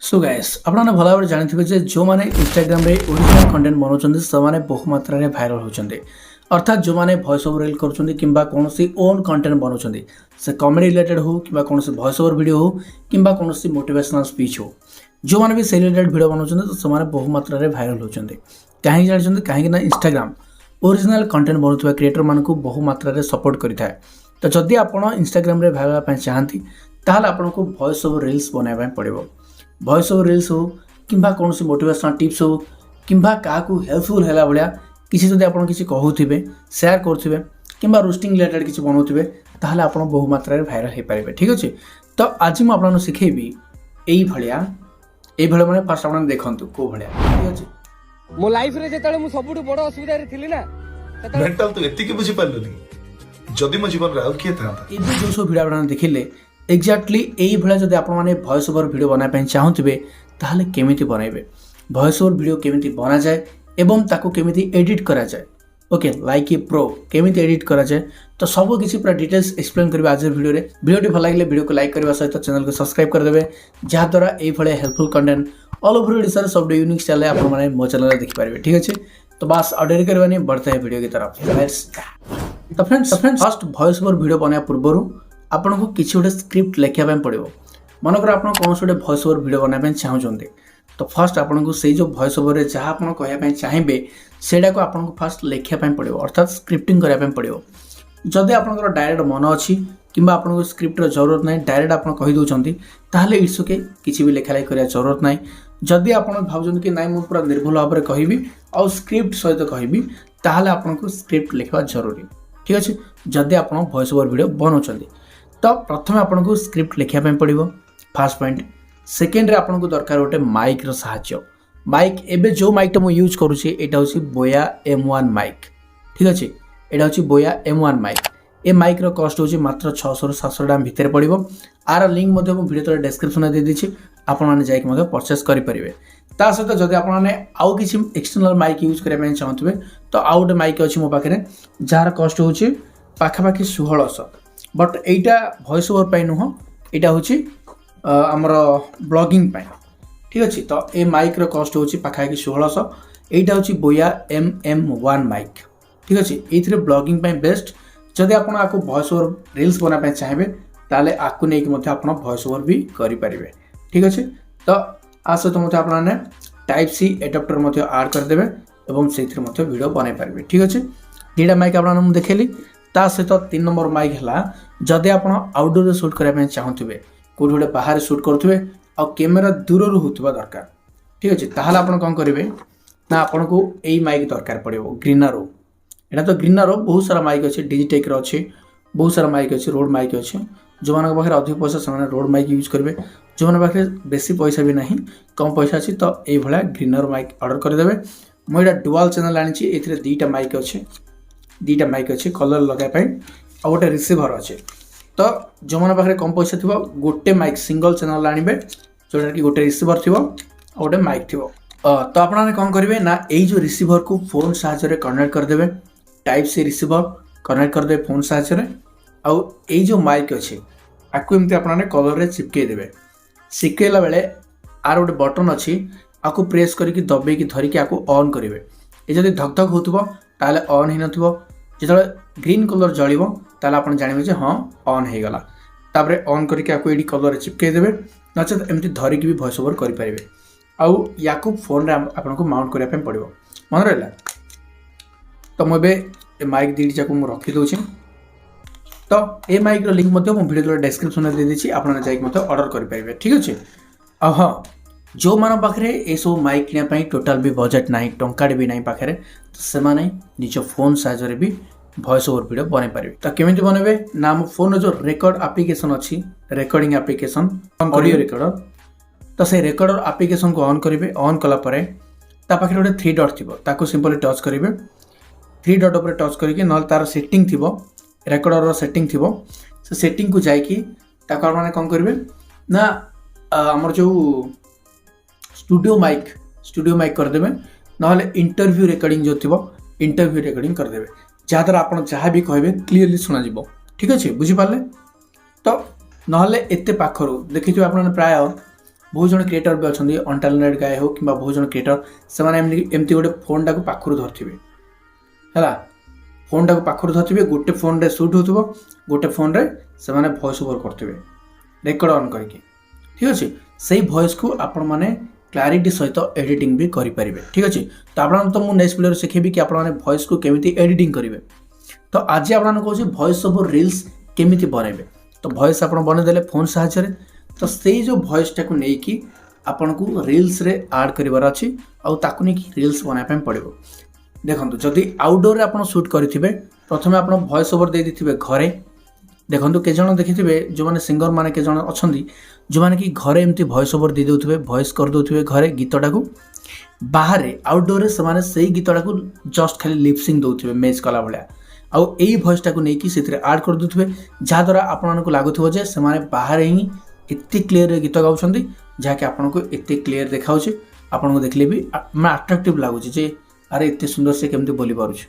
So guys आपने भल भाव जानते जे जो मैंने इंस्टाग्राम रे ओरिजिनल कंटेंट बनाउछन्ते से माने बहु मात्रा रे वायरल होछन्ते अर्थात जो मैंने वॉइस ओवर रील करूछन्ते किंबा कोनोसी ओन कंटेंट बनाउछन्ते से कॉमेडी रिलेटेड हो किंबा कोनोसी वॉइस ओवर वीडियो हो किंबा कोनोसी मोटिवेशनल स्पीच हो जो मैंने भी से रिलेटेड वीडियो बनाउछन्ते तो से माने बहु मात्रा रे वायरल होछन्ते काहे जानछन्ते काहे ना इंस्टाग्राम ओरिजिनल कंटेंट बनाउथबा क्रिएटर मानकु बहु मात्रा रे सपोर्ट करिथाय तो जदि आपण इंस्टाग्राम रे वायरल पय चाहंती ताहाले आपनको वॉइस ओवर रील्स बनाइबा पड़िबो वॉइस ओवर रील्स हो किंबा कौन सी मोटिवेशनल टिप्स हो किंबा क्या हेल्पफुल है भाया किसी जब आप किसी कहूथे सेयार करुवे किंबा रोस्टिंग रिलेटेड किसी बनाऊे ताहले आप बहु मात्रा भाइराल हो पारे। ठीक अच्छे तो आज मुझे आपको शिखेबी यही मैंने फास्ट आप देखु कौ भाया। ठीक अच्छे मो लाइफ रे जेतले मु सबुठु बड़ असुविधा रे थिली ना मेंटल तो एतिके बुझी पारलनी जदि मो जीवन रे आउ किए था ये जो सब वीडियो आप देखिले एक्जाक्टली यही भाया जब आप वॉइस ओवर वीडियो बनाई चाहूथे ताहले केमिति बनइबे वॉइस ओवर वीडियो केमिति बना जाए एवं ताको केमिति एडिट करा जाए ओके लाइक ए प्रो केमिति एडिट करा जाए तो सब किसी पूरा डिटेल्स एक्सप्लेन करिबा आज वीडियो भल लगे वीडियो को लाइक करने सहित चैनल को सब्सक्राइब करदे जहाँद्वारा ये helpful content all over Odisha सब यूनिक स्टाइल आपने मो चैनल देखिपारे। ठीक अच्छे तो बस और देरी करवानी बढ़ते हैं वीडियो की तरफ। तो friends first voice over video बनाया पूर्व आपन को किसी गोटे स्क्रिप्ट लिखा पड़ो मनकर आप कौन गोटे वॉइस ओवर वीडियो बनाई चाहते तो फर्स्ट आपन को से जो वॉइस ओवर जहाँ आप कहना चाहिए सेटा को आपन को फास्ट लिखापी पड़ो अर्थात स्क्रिप्टिंग करने पड़ो जदि आपंकर डायरेक्ट मन अच्छी कि आपको स्क्रिप्टर जरूरत ना डायरेक्ट आप कहीदे ताहले इट्स ओके किसी भी लेखा लिखा कराया जरूरत ना जदि आप भावुं कि ना पूरा निर्भुल भाव में कहबी आउ स्क्रिप्ट सहित कहबी ताहले आपको स्क्रिप्ट लिखा जरूरी। ठीक अच्छे जदि आप वॉइस ओवर वीडियो बनाऊँ तो प्रथम आपको स्क्रिप्ट लिखापी पड़ो फास्ट पॉइंट सेकेंड रे आपको दरकार गोटे माइक साहाय्य माइक एबे जो माइकटा मु यूज करुँचे यहाँ हूँ बोया M1 माइक। ठीक अच्छे यहाँ हूँ बोया M1 माइक ए माइक रो कॉस्ट हूँ मात्र 600 ରୁ 700 टका भितर पड़ो आर लिंक वीडियो तले डिस्क्रिप्शन दे दीजिए आपने जाकि परचेस करेंगे। ता सहित जब आपने आउ किसी एक्सटर्नल माइक यूज करने चाहूे तो आउ गोटे माइक अच्छी मो पाखे जार कॉस्ट हूँ पाखापाखि 1600 बट एटा वॉइस ओवर पाई नुह यहाँ हूँ आमर ब्लॉगिंग पाई। ठीक अच्छे तो ये माइक रो कॉस्ट हूँ पाखापाखि 1600 यहाँ हूँ बोया MM1 माइक। ठीक अच्छे ये ब्लॉगिंग पाई बेस्ट जदि आपको वॉइस ओवर रील्स बनाई चाहिए ताले आपको नहीं आप वॉइस ओवर भी करेंगे। ठीक अच्छे तो आ सहित मत आपने टाइप सी एडाप्टर आड करदे और से वीडियो बनई पारे। ठीक अच्छे दुटा माइक आपने देखली ता सहित 3 नंबर माइक है जदि आप आउटडोर सुट करने चाहूे कौट गोटे बाहर सुट करुवे आ कैमेरा दूर होता दरकार। ठीक अच्छे ताहले आप कौन करेंगे ना आपन को यही माइक दरकार पड़ो ग्रीनरो यहाँ तो ग्रीनरो बहुत सारा माइक अच्छे डिजिटेक अच्छे बहुत सारा माइक अच्छे रोड माइक अच्छे जो मान पाखे अधिक पैसा से रोड माइक यूज करेंगे जो मैंने पाखे बेसी पैसा भी ना कम पैसा अच्छी तो ये ग्रीनर माइक ऑर्डर करदे। मुझे डुआल चैनल आनी ये दुटा माइक अच्छे कलर लगाई आ गोटे रिसीभर अच्छे तो जो मैंने पाखे कम पैसा थी गोटे माइक सिंगल चैनल आने जोटा कि गोटे रिसीभर थी गोटे माइक थी तो आपने कौन करेंगे ना यही जो रिसीभर को फोन साहाय्य कनेक्ट करदे टाइप सी रिसीभर कनेक्ट करदे फोन साहाय्य आउ यही जो माइक अच्छे आपको एमती आपने कलर रे चिपकई देवे शिकेला बेले आर गोटे बटन अच्छी आपको प्रेस करके दबे धरिकी आपको ऑन करेंगे ये जब धक धक होता ऑन हो नथिबो जो ग्रीन कलर जलिब ताले आप जानवे हाँ ऑन हो गला तापर ऑन करके आपको ये कलर रे चिपकई देवे नचेत एमती धरिकी भी वॉइस ओवर करेंगे आउ या फोन रे आपको माउंट करने पड़ो मन रहा। तो मुझे माइक दुईटा को रखी दूसरी तो ये माइक लिंक वीडियो डिस्क्रिप्शन दे दीजिए आपने जाकि ऑर्डर करेंगे। ठीक अच्छे आ हाँ जो मान पाखे ये सब माइक नापी टोटाल भी बजेट ना टंका भी ना पाखे तो से निज फोन साहाय्य भी वॉइस ओवर वीडियो बनई पारे। तो केमिति बनइबे ना मो फोन जो रेकर्ड एप्लिकेशन अच्छी रेकर्डिंग एप्लिकेशन ऑडियो रेकर्डर तो से रेकर्डर एप्लिकेशन को ऑन करेंगे ऑन कलापर ता पाखे गोटे 3 डॉट थी ताको सिंपली टच करेंगे 3 डॉट पर टच करके ना तार सेटिंग थी रेकर्डर सेटिंग थी से सेटिंग को जाकि मैंने कौन करेंगे ना आमर जो स्टूडियो माइक करदे ना इंटरव्यू रेकर्डिंग जो थी इंटरव्यू रेकर्डिंग करदे जहाँद्वारा आप जहाँ भी कहे क्लीयरली शुणा। ठीक अच्छे बुझीपारे तो ना एत पाखर देखिए आपने प्राय बहुत जन क्रिएटर भी अच्छा अनटैलेंटेड गाय हो कि बहुत जन क्रिएटर से एमती गोटे फोन टाक पाखु धरथिबे है फोन टाक पाखु धरथिबे गोटे फोन रे शूट होथबो गोटे फोन रे से माने वॉइस ओवर करथिबे रेकर्ड ऑन करके ठीक अच्छे से वॉइस को आपण मैंने क्लारिटी सहित एडिटिंग भी करेंगे ठीक अच्छे तो आप तो मुझे नेक्स्ट वीडियो शिखेबी कि आपने वॉइस को केमी एडिटिंग करेंगे तो आज आपको कहूँ वॉइस ओवर रील्स केमी बनइबे तो वॉइस आप बनईदे फोन साहाय्य तो से जो वॉइस टाक नहीं आपन को रील्स रे ऐड करिवार अछि आउ ताकु नै कि रील्स बनाय पड़ो देखो जदि आउटडोर आप शूट करेंगे प्रथम आप वॉइस ओवर दे देथिबे घरे देखो के जन देखिथे जो मैंने सिंगर मैंने के जन अच्छा जो मैंने कि घरे एमती वॉइस ओवर दे देउथिबे वॉइस कर देउथिबे घरे गीतटा को बाहर आउटडोर से से गीतटा को जस्ट खाली लिपसिंग दउथिबे मैच कला भलिया आउ एई वॉइस टाक नै कि सेथरे ऐड कर देउथिबे जा द्वारा आपन को लागुथिबो जे से माने बाहर ही एते क्लियर गीत गाउछंदी जहाँकि आपन को एते क्लियर देखाउछे आपन को देखले भी मैं अट्रैक्टिव लागुछि जे अरे एते सुंदर से केमती बोली पारुछि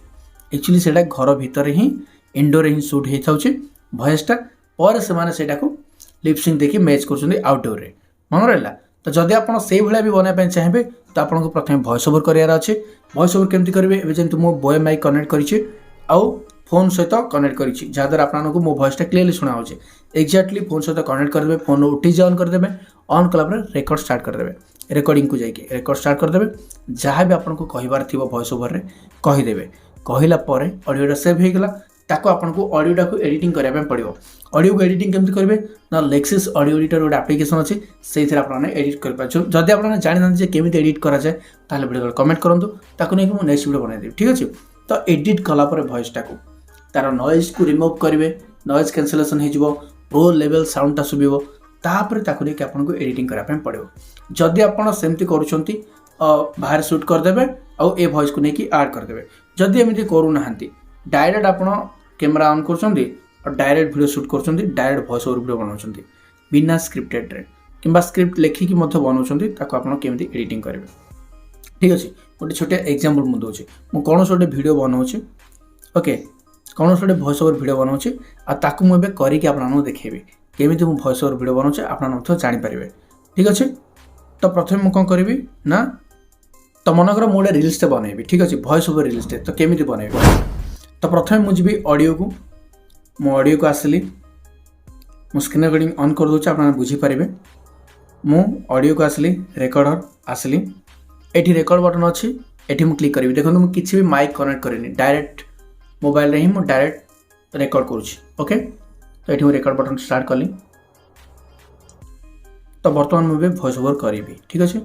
एक्चुअली सेटा घर भीतर ही इंडोर ही शूट हेइ थाउछि वॉइसटा पर से माने सेटा को लिपसिंग देखि मैच करछंदी आउटडोर रे मन रहला तो जदि आपन से भलिया भी बनाय पय चाहेबे तो आपन को प्रथम वॉइस ओवर करियार अछि वॉइस ओवर केमती करिवे एबे जेंतु मो बॉय माइक कनेक्ट करिछि आउ फोन सहित कनेक्ट करिछि जा द्वारा आपन को मो वॉइसटा क्लियरली सुना होछि एक्जेक्टली फोन सहित कनेक्ट कर देबे फोन उठी ऑन कर देबे ऑन कला पर रेकॉर्ड स्टार्ट कर देबे रेकॉर्डिंग को जाइके रेकॉर्ड स्टार्ट कर देबे जहाँ भी आपन को कहिबार थिबो वॉइस ओवर रे कहि देबे कहिला परे ऑडियोटा सेव हे गेला ताको आपन को ऑडियोटा को एडिटिंग करिया पे पड़िबो ऑडियो को एडिटिंग केमती करिवे ना लेक्सिस ऑडियो एडिटर गोटे एप्लिकेशन अछि सेइथरे आपन एडिट कर पाछो जदि आपन जानि न जे केमती एडिट करा जाय ताले वीडियो कमेंट करंतु ताको नै कि मो नेक्स्ट वीडियो बनाइ देबी ठीक अछि तो एडिट कला परे वॉइस टाको तार नॉइज को रिमूव करिवे नॉइज कैंसलेशन हे जिवो प्रो लेवल साउंड ता सुबिवो तापर ताको नै कि आपन को एडिटिंग करा पे पड़िबो जदि आपन सेमती करूछंती बाहर शूट कर देबे आ ए वॉइस को नै कि ऐड कर देबे जदि एमिति करू नाहंती डायरेक्ट आपन कैमरा ऑन करछंती और डायरेक्ट वीडियो शूट करछंती डायरेक्ट वॉइस ओवर वीडियो बनाउछंती बिना स्क्रिप्टेड रे किंबा स्क्रिप्ट लेखि कि मध्य बनाउछंती ताको आपन केमती एडिटिंग करिवे ठीक अछि गोटे छोटे एग्जांपल मु दोछि मु कोनोस गोटे वीडियो बनाउछि ओके कोनोस गोटे वॉइस ओवर वीडियो बनाउछि आ ताको मु एबे करि कि आपन देखेबे केमिति मु वॉइस ओवर वीडियो बनाउछि आपन मध्य जानि परिबे ठीक अछि तो प्रथम मु कोन करबी ना तो मनकर मोटे रील्स टे बनैबी ठीक अछि वॉइस ओवर रील्स टे तो केमिति बनैबी तो प्रथम मुझे भी ऑडियो को मो ऑडियो को आसली मो स्क्रीन रिकॉर्डिंग ऑन कर दूचे आप बुझी पारे मो ऑडियो को आसली रेकॉर्डर आसली एठी रेकॉर्ड बटन अच्छी एठी मु क्लिक करी देखो मुझे किसी भी माइक कनेक्ट करेनि डायरेक्ट मोबाइल रे ही मु डायरेक्ट रेकॉर्ड करूची ओके तो एठी मु रेकॉर्ड बटन स्टार्ट कली तो बर्तमान मुझे वॉइस ओवर करी ठीक अच्छे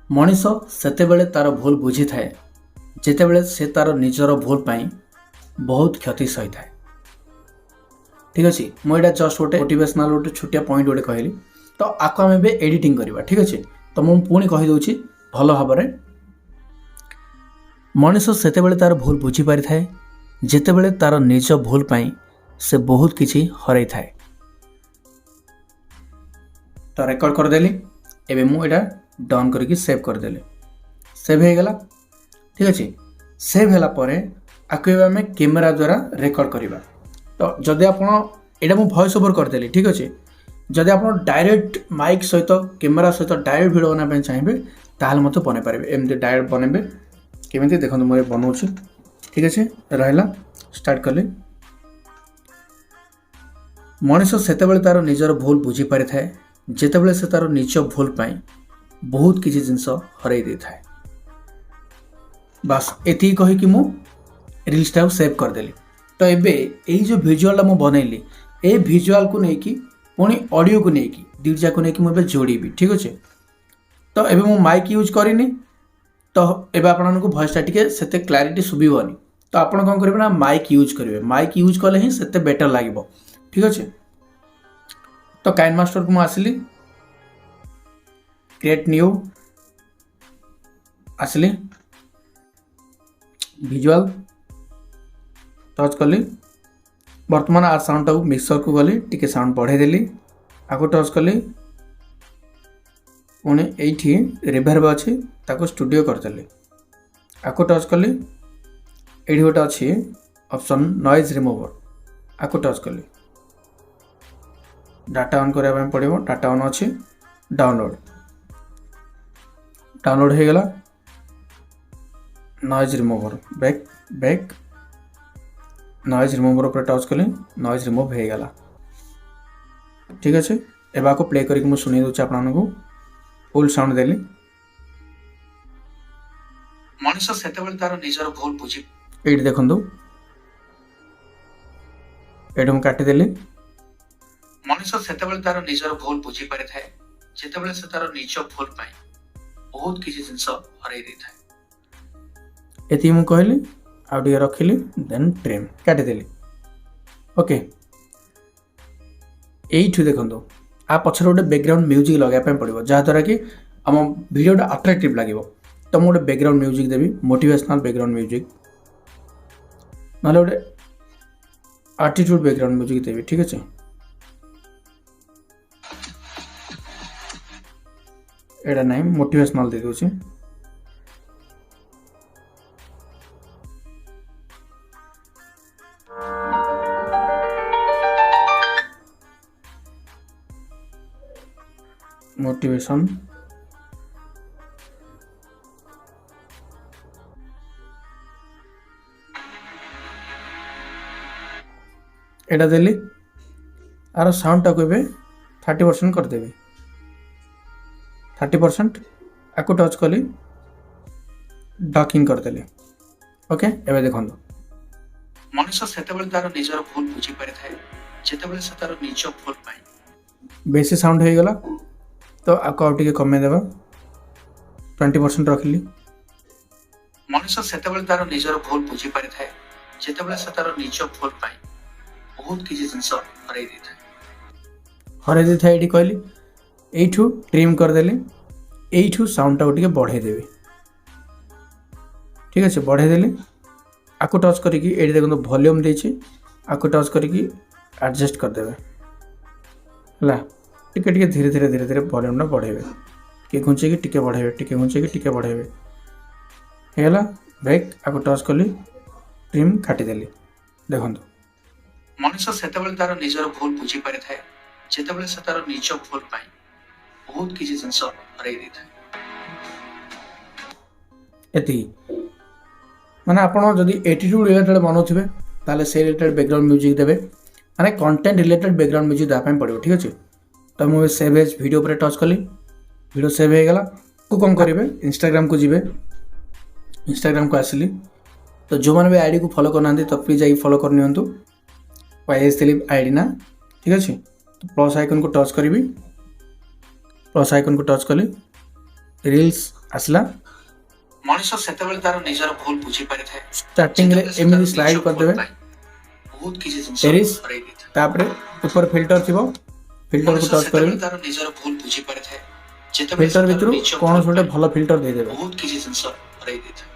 मनीष सेते बेले तार भूल बुझी थाए जेतेबेले से तार निजर भूल पाई बहुत क्षति सही थाए ठीक अच्छे मुझे जस्ट गोटे मोटिवेशनल गोटे छोटिया पॉइंट गोटे कहली तो आपको आम ए एडिटिंग करवा ठीक अच्छे तो मुझे पुणी कहीदे भल भाव मनीष सेतेबेले तार भूल बुझी पारि थाए जेतेबेले तार निज भूल पाई से बहुत किछि हराई थाए तो रेकॉर्ड करदेली एबे मु एटा डाउन करके सेव करदेली सेव हो गला ठीक अच्छे सेव होला परे आके आम कैमेरा द्वारा रेकॉर्ड करवा तो जदि आप वॉइस ओवर करदेली ठीक अच्छे जदि आप डायरेक्ट माइक सहित कैमेरा सहित डायरेक्ट वीडियो बनाई चाहिए ताल मत बन पारे एमती डायरेक्ट बनइबे केमी देखो मुझे बनाऊँ ठीक अच्छे रहा स्टार्ट कले मनीष सेतेबेले तार निजर भूल बुझी पारि थाए जेतेबेले से तार निज भूल पाई बहुत किसी जिनस हरई दे थाए बस एति कहीकि मु रील्स टाक सेव करदेली तो एबे एई जो विजुअल मु बनैली ए विजुअल को नेकी पुणी ऑडियो को नेकी दुईटा को नेकी मु जोड़ीबी ठीक अच्छे तो एबे मु माइक यूज करिनी तो एबे आपनको वॉइसटा टिके सेते क्लैरिटी सुबिबनी तो आपण कोन करिवे ना माइक यूज करिवे माइक यूज कले ही सेते बेटर लागिबो ठीक अच्छे तो काइन मास्टर को मु आसली क्रिएट न्यू आसली विजुअल टच कली बर्तमान आ साउंड टाक मिक्सर को गली टिके साउंड बढ़ाई देली आको टच कली पुणी एठी रिवर्ब अच्छी ताको स्टूडियो करदेली आको टच कली एठी गोटे अच्छी ऑप्शन नॉइज रिमूवर आको टच कली डाटा ऑन करने पड़ो डाटा ऑन अच्छी डाउनलोड हो गला noise remover back noise remover पर टच कले नॉइज रिमूव हो गला ठीक अच्छे एबा को प्ले करके मुझे सुनी दूसरे आपको फुल साउंड देली मनुष्य से तार निजर भूल बुझी ये देखु ये मुझे काटिदेली मनुष्य से तार निजर भूल बुझी पारि थाए जेतेबेले से तार निज भूल पाई बहुत किसी जिनस हरई दे थाए एति मु कहली आ टिके रखिली देन ट्रिम काटिदेली ओके एइठु देखंतु आ पछर गोटे बैकग्राउंड म्यूजिक लगाया पड़ो जहाँद्वारा कि आम भिडियोटा अट्राक्टिव लगे तो मुझे गोटे बैकग्राउंड म्यूजिक देवी मोटिवेशनल बैकग्राउंड म्यूजिक ना गोटे एटीट्यूड बैकग्राउंड म्यूजिक देवी ठीक अच्छे एटा नहीं मोटिवेशनल दे दूसरी motivation Etah Delhi are sound टाक 30% करदेवी 30% आपको टच कली डकिंग करदेली ओके एबे देखंतु मनुष्य सेतेबेले तार निजर भूल बुझी पारि थाए जेतेबेले से तार निज भूल पाई बेसी साउंड हो गला तो आपको आउ टिके कमे देबा 20% रखली मनुष्य सेतेबेले तार निजर भूल बुझी पारि थाए जेतेबेले से तार निज भूल पाई बहुत किसी जिनस हरई दे थाए ये कहली एठू ट्रिम करदेली एठू साउंड टाक टिके बढ़ाई देवी ठीक अच्छे बढ़ाई देली आपको टच करके ये देखो वॉल्यूम देछि आपको टच करके एडजस्ट करदेवे है टिके टिके धीरे धीरे धीरे धीरे वॉल्यूम बढ़ेबे टिके घुंचे टिके बढ़ेबे टिके घुंचे टिके बढ़ेबे हेला बैक आपको टच कली ट्रिम काटिदेली देखंतु मनुष्य सेतेबेले तार निजर भूल बुझी पारि थाए जेतेबेले से तार निज भूल पाई बहुत किसी जिनस हरई दे थाए एति माने आपण जदि एटीट्यूड रिलेटेड बनाउथिबे ताले से रिलेटेड बैकग्राउंड म्यूजिक देबे माने कंटेंट रिलेटेड बैकग्राउंड म्यूजिक दा पय पड़िबो ठीक अछि तो मु सेव एज वीडियो पर टच कली वीडियो सेव हो गला को कौन करेंगे इंस्टाग्राम को जीवे इंस्टाग्राम को आसिली तो जो मैंने भी आईडी को फॉलो करना तो प्लीज आई फॉलो कर नियंतु वाईएस दिलीप आईडी ना ठीक अच्छे तो प्लस आइकन को टच करी प्लस आइकन को टच कली रील्स आसला मनुष्य सेतेबेले तार निजर भूल बुझी पारि थाए स्टार्टिंग रे एमडी स्लाइड कर देबे बहुत किसी जिनस हरई दे थाए तापरे ऊपर फिल्टर थिबो फिल्टर को टच करी तार निजर भूल बुझी पारि थाए जेतेबेले फिल्टर भितरु कोन छोटे भलो फिल्टर दे देबे बहुत किसी जिनस हरई दे थाए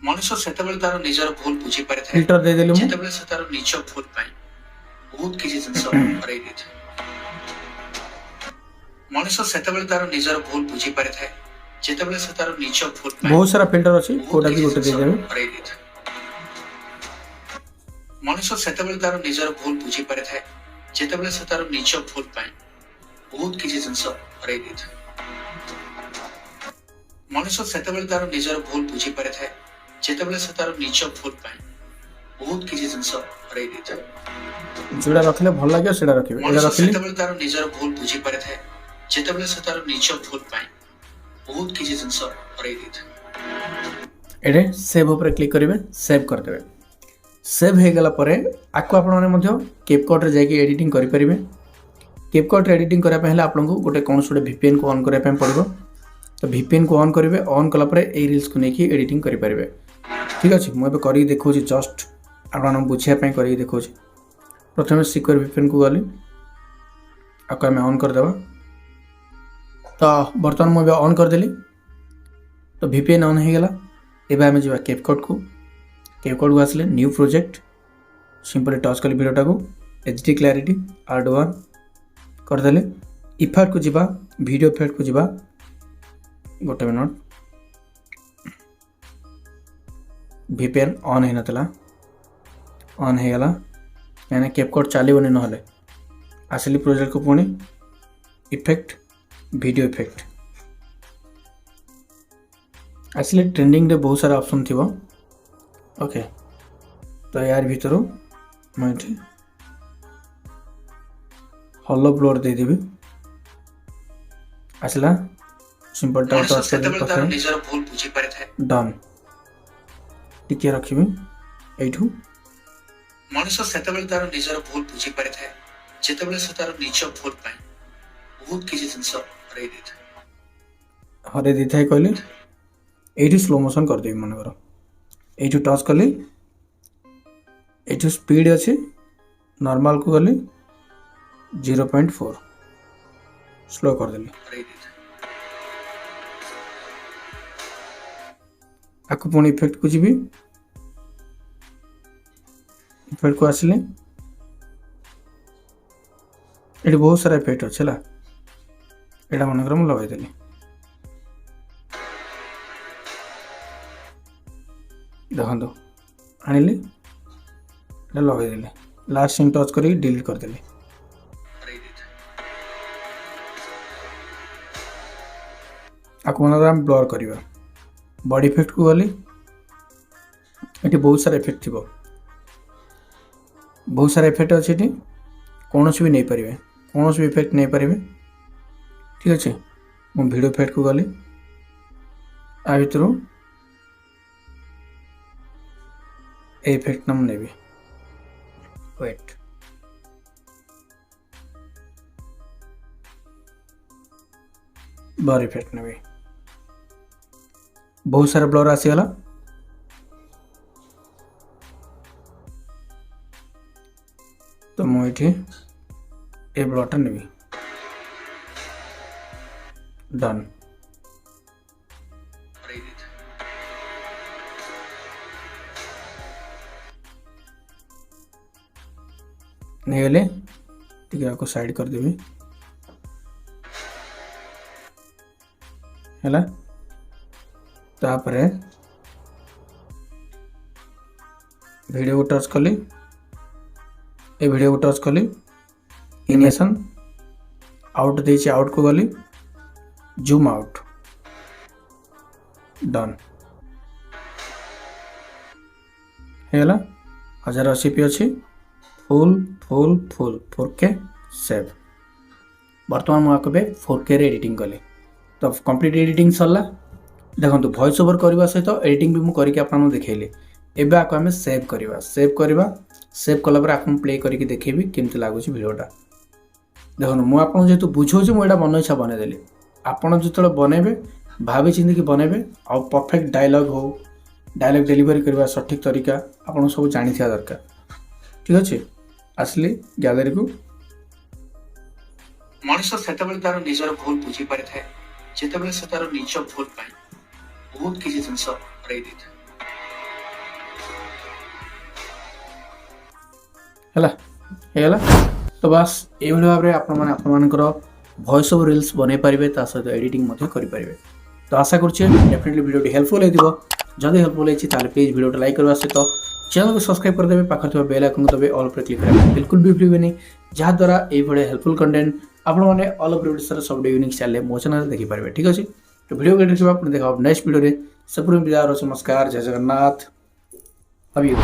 मनुष्य सेतेबेले तार निजर भूल बुझी पारि थाए फिल्टर दे देलु जेतेबेले से तार निज भूल पाई बहुत किसी जिनस हरई दे थाए मनुष्य सेतेबेले तार निजर भूल बुझी पारि थाए जेतेबेले से तार निज भूल पाई बहुत सारा फिल्टर अछि कोडा की गोटे दे देबे हरई दे थाए मनुष्य सेतेबेले तार निजर भूल बुझी पारि थाए जेतेबेले से तार निज भूल पाई बहुत किसी जिनस हरई दे थाए मनुष्य सेतेबेले तार निजर भूल बुझी पारि थाए जेतेबेले से तार निज भूल पाई बहुत किसी जिनस हरई दे थाए जोड़ा रखले भल लागे सेडा रखिबे एडा रखली सेतेबेले तार निजर भूल बुझी पारि थाए जेतेबेले से तार निज भूल पाई बहुत किसी जिनस हरई दे थाए एडे सेव ऊपर क्लिक करिवे सेव कर देबे सेव हो गला परे आको आपण माने मध्य कैपकट रे जाके एडिटिंग करि परिबे कैपकट रे एडिटिंग करा पहले आपनको गोटे कौन छोटे VPN को ऑन करा पे पड़ो तो VPN को ऑन करेंगे ऑन कला परे ए रील्स को लेकिन एडिटिंग करि परिबे ठीक अछि मु एबे करी देखौ छी जस्ट आपण बुझिया पे करी देखौ छी प्रथमे सिक्योर VPN को गली आको हम ऑन कर देबा तो बर्तमान मु एबे ऑन कर देली तो VPN ऑन हो गला एबे हम जिबा कैपकट को आसले न्यू प्रोजेक्ट सिंपली टच कली वीडियोटा को HD क्लैरिटी R1 करदेले इफेक्ट को जीवा वीडियो इफेक्ट को जीवा गोटे मिनट VPN ऑन है नतला ऑन हो गला मैंने कैपकट चलबनी ना आसली प्रोजेक्ट को पुणी इफेक्ट वीडियो इफेक्ट आसले ट्रेंडिंग रे बहुत सारा ऑप्शन थिबो ओके तो यार भीतर मुझे हॉलो ब्लोर दे देबी आसला सिंपल टा टच कर निजर भूल बुझी पारिଥାଏ डन टिके रखिबी एठू मनुष्य सेतेबेले तार निजर भूल बुझी पारिଥାଏ जेतेबेले से तार निज भूल पाए बहुत किछि जिंस हरै दैଥାଏ हरे दी थाए कहले एठू स्लो मोशन कर देबी मन करो एठू टच कली एठू स्पीड अछि नॉर्मल को गली 0.4 स्लो कर देली हरै दैଥାଏ आपको पुणी इफेक्ट को जीवी इफेक्ट को आसिले ये बहुत सारा इफेक्ट अच्छे ला एटा मनकर मु लगाई देली देखो आनिली एटा लगाई देली लास्ट सिंग टच करी डिलीट कर देली हरै दैଥାଏ आपको मनकर हम ब्लर करवा बॉडी इफेक्ट को गली ये बहुत सारा इफेक्ट थी बहुत सारा इफेक्ट अच्छे ये कौन भी नहीं पारे कौन भी इफेक्ट नहीं पारे ठीक अच्छे मु वीडियो इफेक्ट को गली आ भर इफेक्ट ना मुझे वेट ब्लर इफेक्ट नेबी बहुत सारा ब्लर आसीगला तो मुझे ये ब्लरटा नेबी डन हरै दैଥାଏ नहीं गले ठीक है साइड कर देवी है तापर वीडियो को टच कली ए वीडियो को टच कली एनिमेशन आउट देछि आउट को गली जूम आउट डन हैला 1080p अच्छी full full full 4K save बर्तमान मुझे 4K रे एडिटिंग कली तो कंप्लीट एडिटिंग सरला देखो वॉइस ओवर करने सहित एडिटिंग भी मुझे आपको देखली एवं आपको आम सेव कलापर आपको प्ले करके देखेबी केमती लगुच भिडियोटा देखो मुझे जेहतु बुझाऊँ मुझे मन इच्छा बनईदेली आपड़ जो बनइबे भाभी चिंतिकी बनइबे आ परफेक्ट डायलॉग हो डायलॉग डेलीवरी करवा सठिक तरीका आपन सब जानी था दरकार ठीक अच्छे आसली गैलरी को मनुष्य सेतेबेले तार निजर भूल बुझी पारिଥାଏ जेतेबेले से तार निज भूल पाए बहुत किछि जिंस हरै दैଥାଏ है तो बस ये भाव में आपंकर वॉइस ओवर रील्स बन पारे सहित एडिटिंग करें तो आशा करुच्छे डेफिनेटली वीडियो हेल्पफुल हो जब हेल्पफुल होती प्लीज वीडियो लाइक करवा सहित चैनल को सब्सक्राइब करदे पाखे बेल आइकन को दबे ऑल पर क्लिक करेंगे बिल्कुल भी भूलें जहाद्वारा ये हेल्पफुल कंटेंट आपने ऑल ओवर ओडिशा सब यूनिक चैनल मो चैनल देखिपारे ठीक अच्छे तो वीडियो देखा नेक्स्ट वीडियो से पूर्व विदा नमस्कार जय जगन्नाथ अभी